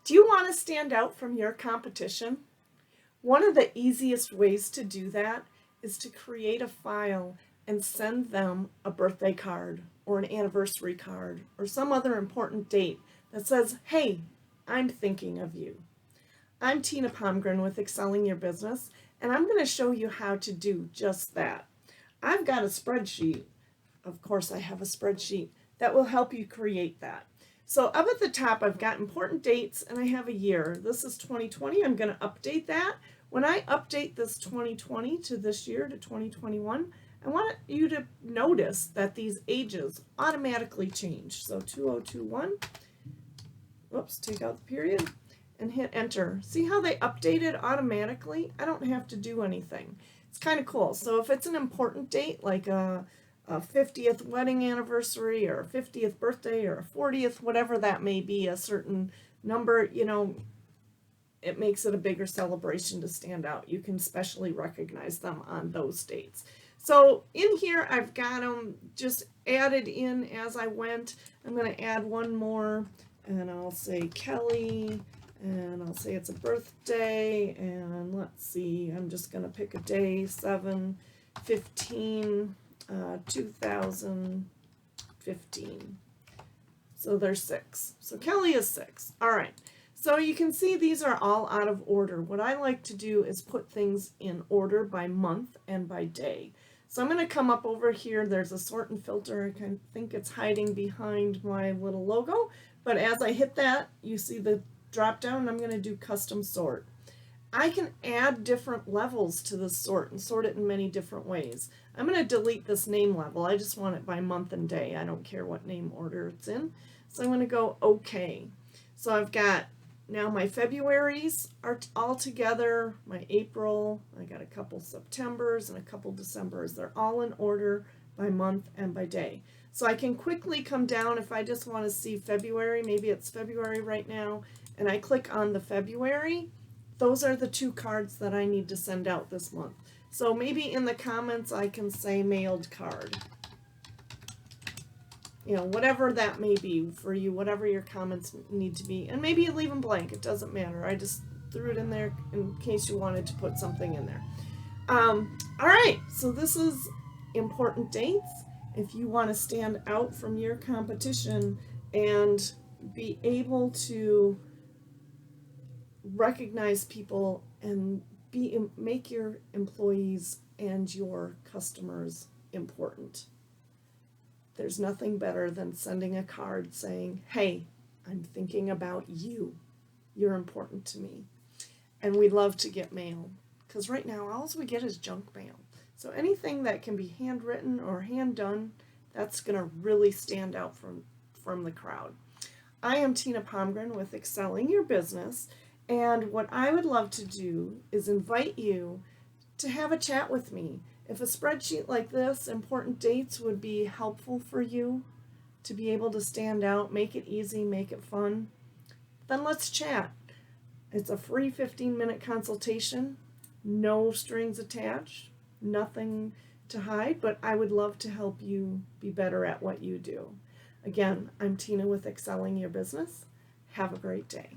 Do you want to stand out from your competition? One of the easiest ways to do that is to create a file and send them a birthday card or an anniversary card or some other important date that says, hey, I'm thinking of you. I'm Tina Palmgren with Excelling Your Business, and I'm going to show you how to do just that. I've got a spreadsheet. Of course, I have a spreadsheet that will help you create that. So up at the top, I've got important dates and I have a year. This is 2020. I'm going to update that. When I update this 2020 to this year to 2021, I want you to notice that these ages automatically change. So 2021, whoops, take out the period and hit enter. See how they updated automatically? I don't have to do anything. It's kind of cool. So if it's an important date like a 50th wedding anniversary or a 50th birthday or a 40th, whatever that may be, a certain number, it makes it a bigger celebration to stand out. You can especially recognize them on those dates. So in here, I've got them just added in as I went. I'm going to add one more, and I'll say Kelly, and I'll say it's a birthday, and let's see, I'm just going to pick a day, 7/15, 2015. So there's 6. So Kelly is 6. All right. So you can see these are all out of order. What I like to do is put things in order by month and by day. So I'm going to come up over here. There's a sort and filter. I think it's hiding behind my little logo. But as I hit that, you see the drop down. I'm going to do custom sort. I can add different levels to this sort and sort it in many different ways. I'm going to delete this name level. I just want it by month and day. I don't care what name order it's in. So I'm going to go OK. So I've got now my Februaries are all together, my April, I got a couple Septembers and a couple Decembers. They're all in order by month and by day. So I can quickly come down if I just want to see February, maybe it's February right now, and I click on the February. Those are the 2 cards that I need to send out this month. So maybe in the comments I can say mailed card. Whatever that may be for you, whatever your comments need to be. And maybe you leave them blank. It doesn't matter. I just threw it in there in case you wanted to put something in there. All right, so this is important dates. If you want to stand out from your competition and be able to recognize people and make your employees and your customers important. There's nothing better than sending a card saying, hey, I'm thinking about you. You're important to me. And we love to get mail because right now all we get is junk mail. So anything that can be handwritten or hand done, that's going to really stand out from the crowd. I am Tina Palmgren with Excelling Your Business. And what I would love to do is invite you to have a chat with me. If a spreadsheet like this, important dates, would be helpful for you to be able to stand out, make it easy, make it fun, then let's chat. It's a free 15-minute consultation, no strings attached, nothing to hide, but I would love to help you be better at what you do. Again, I'm Tina with Excelling Your Business. Have a great day.